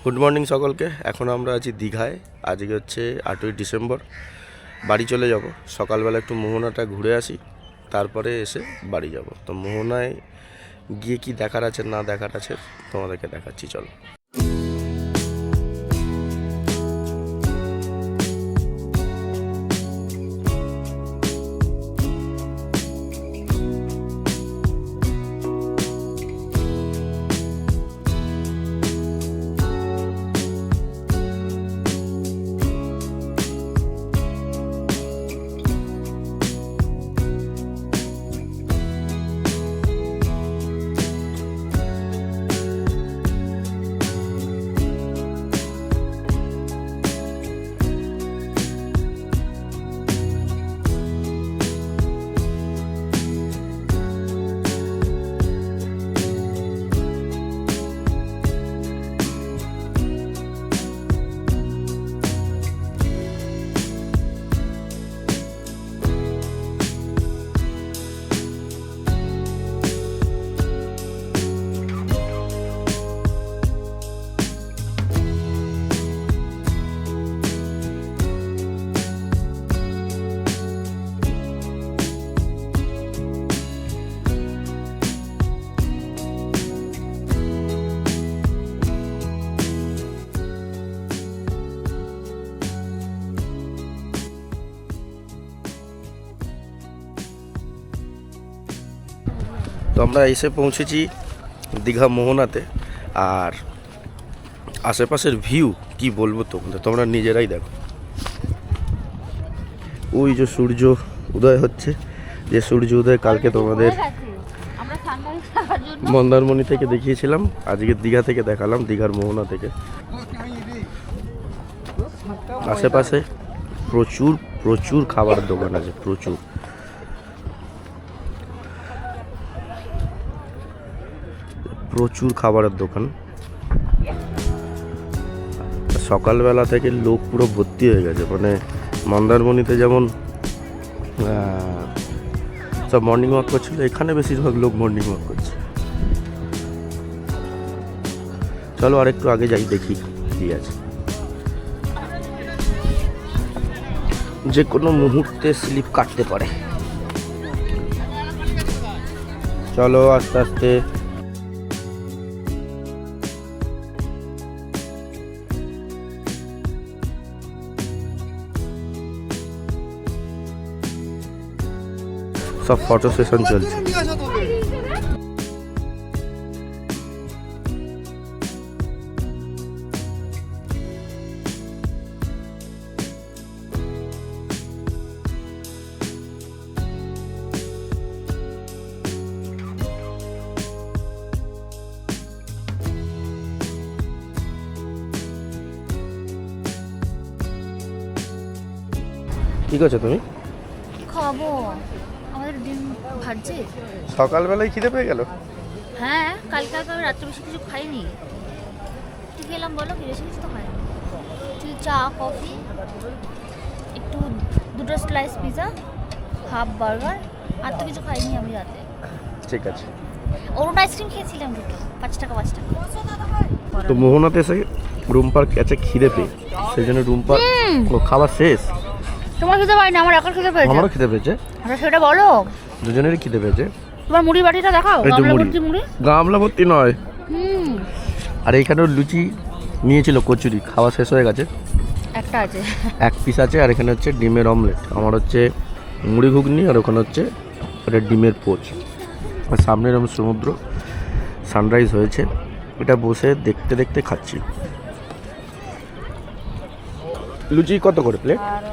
Good morning সকলকে। এখন আমরা আছি দীঘায়। আজকে হচ্ছে 8ই ডিসেম্বর। বাড়ি চলে যাব। সকালবেলা একটু মোহনাটা ঘুরে আসি, তারপরে এসে বাড়ি যাব। তো মোহনায় গিয়ে কি দেখার আছে না দেখার আছে তোমাদেরকে দেখাচ্ছি, চলো। তো আমরা এসে পৌঁছেছি দীঘা মোহনাতে। আর আশেপাশের ভিউ কি বলবো তোমাদের, তোমরা নিজেরাই দেখো। ওই যে সূর্য উদয় হচ্ছে, যে সূর্য উদয় কালকে তোমাদের মন্দারমণি থেকে দেখিয়েছিলাম, আজকে দীঘা থেকে দেখালাম, দীঘার মোহনা থেকে। আশেপাশে প্রচুর প্রচুর খাবারের দোকান আছে, প্রচুর। প্রচুর খাবারের দোকান। সকালবেলা থেকে লোক পুরো ভর্তি হয়ে গেছে, মানে মন্দারমণিতে যেমন সব মর্নিং ওয়াক করছিল, এখানে বেশিরভাগ লোক মর্নিং ওয়াক করছে। চলো আর একটু আগে যাই, দেখি কি আছে। যে কোনো মুহূর্তে স্লিপ কাটতে পারে। চলো আস্তে আস্তে। সব ফটো সেশন চলছে। কি করছো তুমি? খাবো, আমাদের ডিম ভাজছে। সকালবেলায় খিদে পেয়ে গেল। হ্যাঁ, কালকে আমি রাত্রে বেশি কিছু খাইনি। কি খেলাম বলো? কি বেশি কিছু তো খাইনি। তুই চা, কফি, একটু দুটো স্লাইস পিজা, হাফ বার্গার, আর তো কিছু খাইনি আমি রাতে। ঠিক আছে। অরুণ আইসক্রিম খেয়েছিলাম দুটো, 5 টাকা 5 টাকা। তো মোহনাতে এসে রুম্পার কাছে খিদে পেয়ে, সেই জন্য রুম্পার খাবার শেষ। তোমার খেতে পাই না, আমার একার খেতে পেয়েছে। আমারও খিদে পেয়েছে। আচ্ছা সেটা বলো। দুজনেরই খিদে পেয়েছে। তোমার মুড়ি বাটিটা দেখাও। গামলা ভর্তি মুড়ি। গামলা ভর্তি নয়। আর এইখানেও লুচি নিয়েছিল, কচুরি খাওয়া শেষ হয়ে গেছে। একটা আছে, এক পিস আছে। আর এখানে হচ্ছে ডিমের অমলেট, আমার হচ্ছে মুড়ি ঘুগনি, আর ওখানে হচ্ছে ওটা ডিমের পোচ। আর সামনে এরকম সমুদ্র, সানরাইজ হয়েছে, এটা বসে দেখতে দেখতে খাচ্ছি। লুচি কত করে প্লেট? আর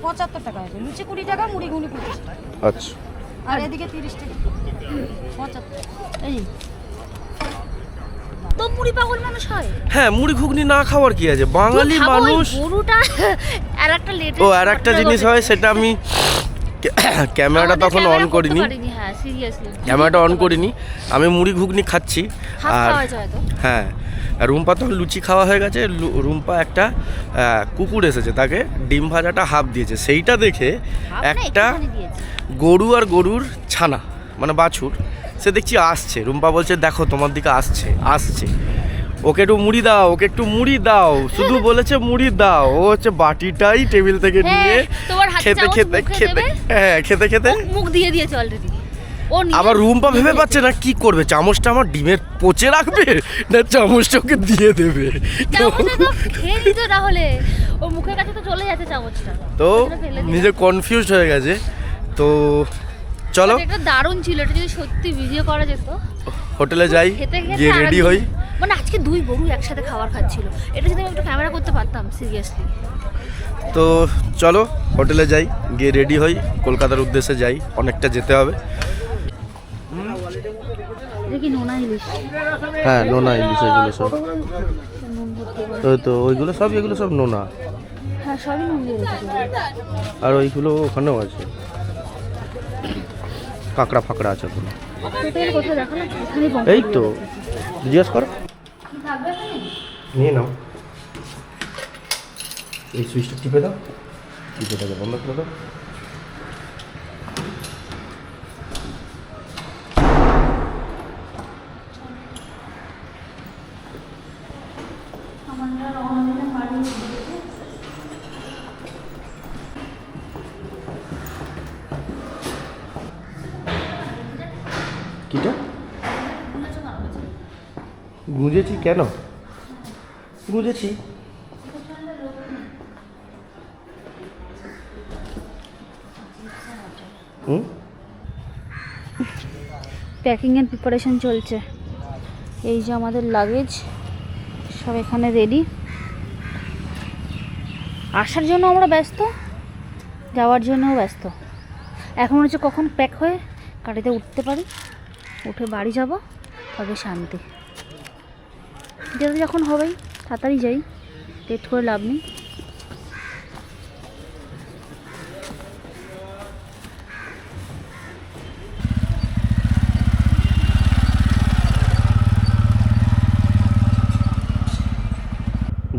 75 টাকা আছে, লুচি 20 টাকা, মুড়ি ঘুগনি 25 টাকা। আচ্ছা। আর এদিকে 30 টাকা, 75। এই তো মুড়ি পাগল মানুষ হয়। হ্যাঁ, মুড়ি ঘুগনি না খাওয়ার কি আছে, বাঙালি মানুষ। গরুটা আর একটা লেটে ও আর একটা জিনিস হয়, সেটা আমি ক্যামেরাটা তখন অন করিনি। হ্যাঁ সিরিয়াসলি ক্যামেরাটা অন করিনি, আমি মুড়ি ঘুগনি খাচ্ছি। আর হ্যাঁ, রুম্পা তখন লুচি খাওয়া হয়ে গেছে। রুম্পা একটা কুকুর এসেছে, তাকে ডিম ভাজাটা হাফ দিয়েছে। সেইটা দেখে একটা গরু আর গরুর ছানা মানে বাছুর, সে দেখছি আসছে। রুম্পা বলছে দেখো তোমার দিকে আসছে আসছে। ওকে একটু মুড়ি দাও, ওকে একটু মুড়ি দাও, শুধু বলেছে মুড়ি দাও। ও হচ্ছে বাটিটাই টেবিল থেকে নিয়ে তোমার হাতে খেতে চামচ খেতে মুখে খেতে দেবে। হ্যাঁ খেতে খেতে ও মুখ দিয়ে দিয়েছে অলরেডি। ও নিজে আবার রুম্পা ভেবে পাচ্ছে না কি করবে, চামচটা আমার ডিমের পচে রাখবে না চামচটা ওকে দিয়ে দেবে। চামচটা তো খেয়ে নিত না হলে, ওর মুখের কাছে তো চলে যাচ্ছে চামচটা। তো ওই জন্য ফেলে দিলাম। নিজে কনফিউজ হয়ে গেছে। তো চলো এটা দারুণ ছিল, এটা যদি সত্যি ভিডিও করা যেত। হোটেলে যাই, খেতে খেতে গিয়ে রেডি হই। মানে আজকে দুই গরু একসাথে খাবার খাচ্ছিল, এটা যদি আমি একটু ক্যামেরা করতে পারতাম সিরিয়াসলি। তো চলো হোটেলে যাই, গিয়ে রেডি হই, কলকাতার উদ্দেশ্যে যাই, অনেকটা যেতে হবে। দেখি নোনা ইলিশ। হ্যাঁ নোনা ইলিশ এগুলো সব, ওই তো ওইগুলো সব, এগুলো সব নোনা। হ্যাঁ সবই নুন দিয়ে রেখেছি। আর ওইগুলো ওখানেও আছে, কাঁকড়া ফাঁকড়া আছে ওখানে। হোটেল কোথায় দেখো না, এখানেই বন্ধ এই করে তো রেখেছি। জিজ্ঞেস করো, কি থাকবে এখানে? নিয়ে নাও। এই সুইচটা টিপে দাও, টিপেটাকে বন্ধ করে দাও। আমরা রওনা দিলাম বাড়ির উদ্দেশ্যে। কিটা গুঁজেছি কেন? গুঁজেছি। হুম, প্যাকিং এর প্রিপারেশন চলছে। এই যে আমাদের লাগেজ সব এখানে রেডি। আসার জন্য আমরা ব্যস্ত, যাওয়ার জন্যও ব্যস্ত। এখন হচ্ছে কখন প্যাক হয়ে গাড়িতে উঠতে পারি, উঠে বাড়ি যাব, তবে শান্তি। যেতে যখন হবেই তাড়াতাড়ি যাই, লেট করে লাভ নেই।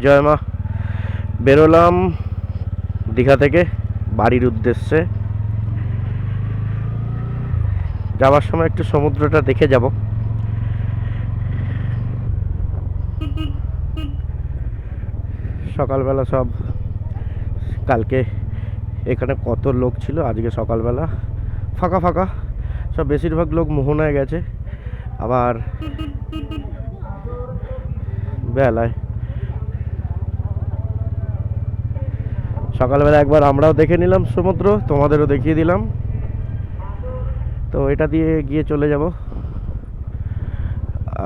জয় মা। বেরোলাম দীঘা থেকে বাড়ির উদ্দেশ্যে। যাওয়ার সময় একটু সমুদ্রটা দেখে যাব। সকালবেলা সব, কালকে এখানে কত লোক ছিল, আজকে সকালবেলা ফাঁকা ফাঁকা সব, বেশিরভাগ লোক মোহনায় গেছে। আবার বেলায় সকালবেলা একবার আমরাও দেখে নিলাম সমুদ্র, তোমাদেরও দেখিয়ে দিলাম। তো এটা দিয়ে গিয়ে চলে যাব।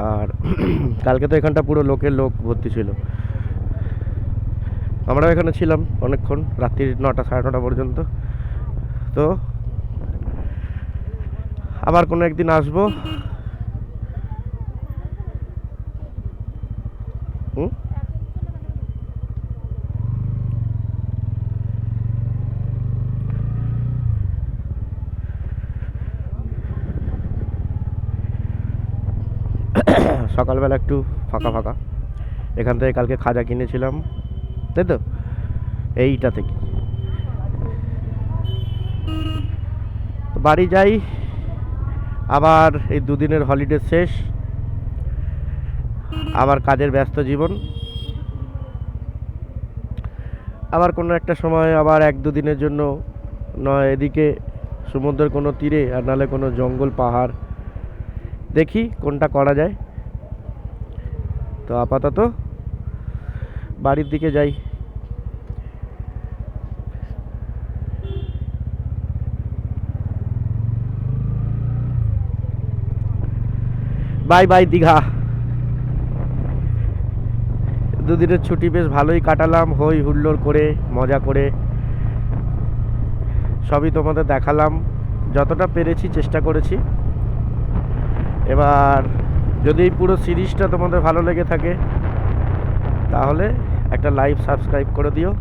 আর কালকে তো এখানটা পুরো লোক ভর্তি ছিল। আমরাও এখানে ছিলাম অনেকক্ষণ, রাত্রি 9টা 9:30 পর্যন্ত। তো আবার কোনো একদিন আসবো। হুম, সকালবেলা একটু ফাঁকা ফাঁকা। এখান থেকে কালকে খাজা কিনেছিলাম, তাই তো, এইটা থেকে। বাড়ি যাই, আবার এই দুদিনের হলিডে শেষ, আবার কাজের ব্যস্ত জীবন। আবার কোনো একটা সময় আবার 1-2 দিনের জন্য নয় এদিকে সমুদ্রের কোনো তীরে, আর নাহলে কোনো জঙ্গল পাহাড়, দেখি কোনটা করা যায়। তো আপাতত বাড়ির দিকে যাই। Bye bye Digha. দুদিনের ছুটি বেশ ভালোই কাটালাম, হই হুল্লোড় করে, মজা করে। সবই তোমাদের দেখালাম, যতটা পেরেছি চেষ্টা করেছি। এবার যদি এই পুরো সিরিজটা তোমাদের ভালো লেগে থাকে তাহলে একটা লাইভ সাবস্ক্রাইব করে দিও।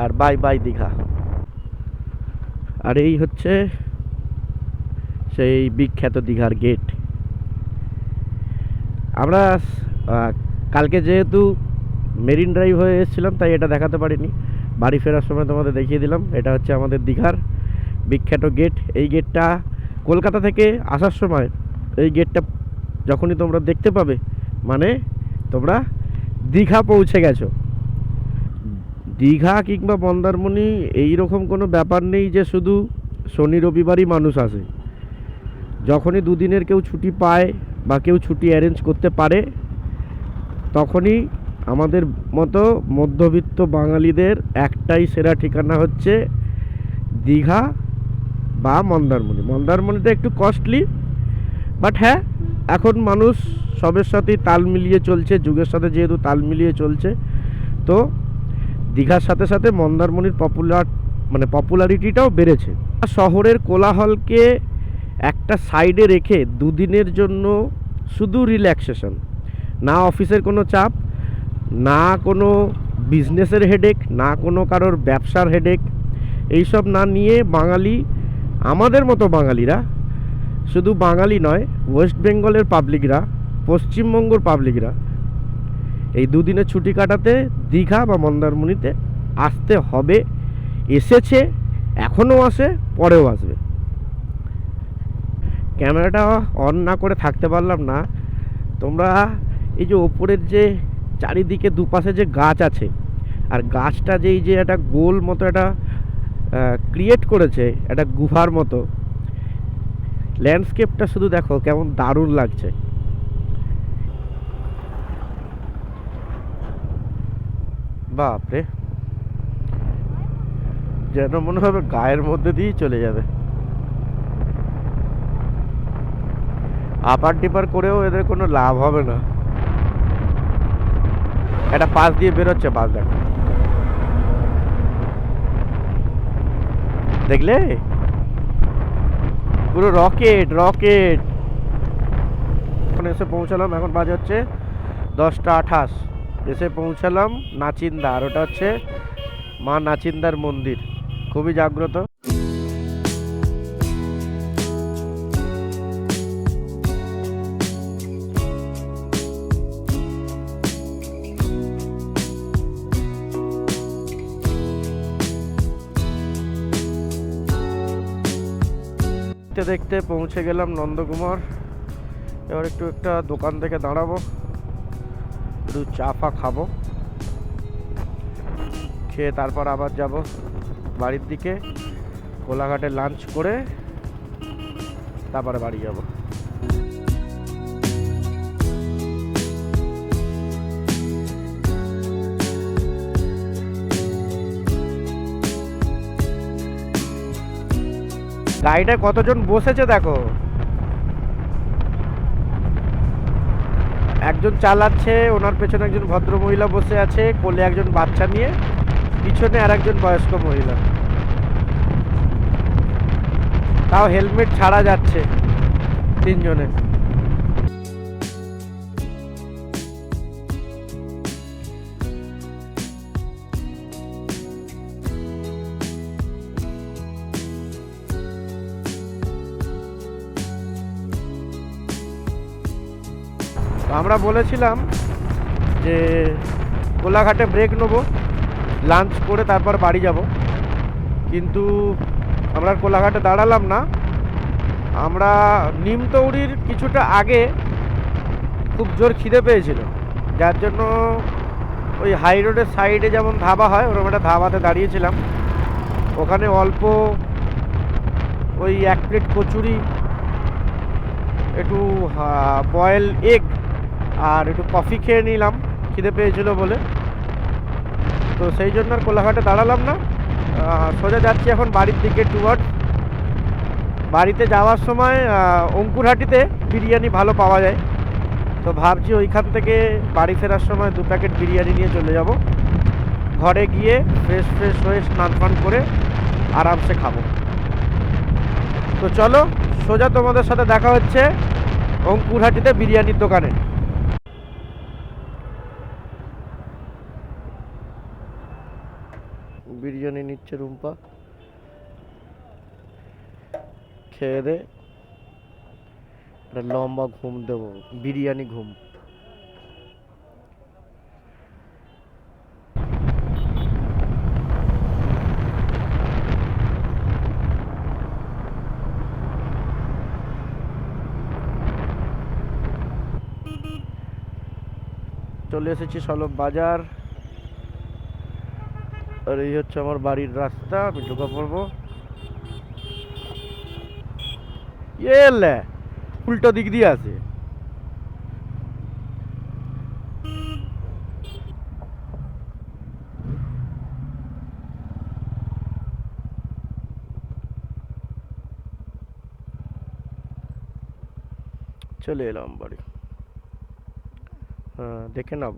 আর বাই বাই দীঘা। আর এই হচ্ছে সেই বিখ্যাত দীঘার গেট। আমরা কালকে যেহেতু মেরিন ড্রাইভ হয়ে এসেছিলাম তাই এটা দেখাতে পারিনি, বাড়ি ফেরার সময় তোমাদের দেখিয়ে দিলাম। এটা হচ্ছে আমাদের দীঘার বিখ্যাত গেট। এই গেটটা কলকাতা থেকে আসার সময় এই গেটটা যখনই তোমরা দেখতে পাবে, মানে তোমরা দীঘা পৌঁছে গেছো। দীঘা কিংবা মন্দারমণি এইরকম কোনো ব্যাপার নেই যে শুধু শনি রবিবারই মানুষ আসে। যখনই দুদিনের কেউ ছুটি পায় বা কেউ ছুটি অ্যারেঞ্জ করতে পারে, তখনই আমাদের মতো মধ্যবিত্ত বাঙালিদের একটাই সেরা ঠিকানা হচ্ছে দীঘা বা মন্দারমণি। মন্দারমণিটা একটু কস্টলি, বাট হ্যাঁ, এখন মানুষ সবের সাথেই তাল মিলিয়ে চলছে, যুগের সাথে যেহেতু তাল মিলিয়ে চলছে, তো দীঘার সাথে সাথে মন্দারমণির পপুলারিটিটাও বেড়েছে। শহরের কোলাহলকে একটা সাইডে রেখে দুদিনের জন্য শুধু রিল্যাক্সেশন, না অফিসের কোনো চাপ, না কোনো বিজনেসের হেডেক, না কোনো কারোর ব্যবসার হেডেক, এইসব না নিয়ে বাঙালি, আমাদের মতো বাঙালিরা, শুধু বাঙালি নয়, ওয়েস্ট বেঙ্গলের পাবলিকরা, পশ্চিমবঙ্গর পাবলিকরা এই দুদিনের ছুটি কাটাতে দীঘা বা মন্দারমণিতে আসতে হবে। এসেছে, এখনও আসে, পরেও আসবে। ক্যামেরাটা অন না করে থাকতে পারলাম না। তোমরা এই যে ওপরের যে চারিদিকে দুপাশে যে গাছ আছে, আর গাছটা যেই যে একটা গোল মতো একটা ক্রিয়েট করেছে, একটা গুহার মতো, ল্যান্ডস্কেপটা শুধু দেখো কেমন দারুণ লাগছে। বাপরে, যেন মনে হবে গায়ের মধ্যে দিয়েই চলে যাবে। আপার ডিপার করেও এদের কোনো লাভ হবে না। একটা পাশ দিয়ে বেরোচ্ছে, বাস দেখো, দেখলে পুরো রকেট রকেট। এখন এসে পৌঁছালাম, এখন বাজে হচ্ছে 10টা 28। এসে পৌঁছালাম নাচিন্দা, আর ওটা হচ্ছে মা নাচিন্দার মন্দির, খুবই জাগ্রত। দেখতে দেখতে পৌঁছে গেলাম নন্দকুমার। এবার একটু একটা দোকান থেকে দাঁড়াবো, একটু চা ফা খাবো, খেয়ে তারপর আবার যাব বাড়ির দিকে। কোলাঘাটে লাঞ্চ করে তারপরে বাড়ি যাব। গাড়িটায় কতজন বসেছে দেখো, একজন চালাচ্ছে, ওনার পেছনে একজন ভদ্র মহিলা বসে আছে, কোলে একজন বাচ্চা নিয়ে, পিছনে আর একজন বয়স্ক মহিলা, তাও হেলমেট ছাড়া যাচ্ছে তিনজনে। আমরা বলেছিলাম যে কোলাঘাটে ব্রেক নেবো, লাঞ্চ করে তারপর বাড়ি যাব, কিন্তু আমরা কোলাঘাটে দাঁড়ালাম না। আমরা নিমতৌড়ির কিছুটা আগে খুব জোর খিদে পেয়েছিল, যার জন্য ওই হাই রোডের সাইডে যেমন ধাবা হয়, ওরকম একটা ধাবাতে দাঁড়িয়েছিলাম। ওখানে অল্প ওই 1 প্লেট কচুরি, একটু বয়েল এগ আর একটু কফি খেয়ে নিলাম, খিদে পেয়েছিল বলে। তো সেই জন্য আর কোলাঘাটে দাঁড়ালাম না, সোজা যাচ্ছি এখন বাড়ির দিকে টুয়ার্ড। বাড়িতে যাওয়ার সময় অঙ্কুরহাটিতে বিরিয়ানি ভালো পাওয়া যায়, তো ভাবছি ওইখান থেকে বাড়ি ফেরার সময় 2 প্যাকেট বিরিয়ানি নিয়ে চলে যাব। ঘরে গিয়ে ফ্রেশ হয়ে স্নান ফান করে আরামসে খাবো। তো চলো, সোজা তোমাদের সাথে দেখা হচ্ছে অঙ্কুরহাটিতে বিরিয়ানির দোকানে। বিরিয়ানি নিচ্ছে রুম্পা, খেয়ে দে, একটা লম্বা ঘুম দেবো, বিরিয়ানি ঘুম। চলে এসেছি সলভ বাজার, আর এই হচ্ছে আমার বাড়ির রাস্তা। আমি ঢোকা পড়বো। এলে উল্টো দিক দিয়ে আছে। চলে এলাম বাড়ি। হ্যাঁ দেখে নাও।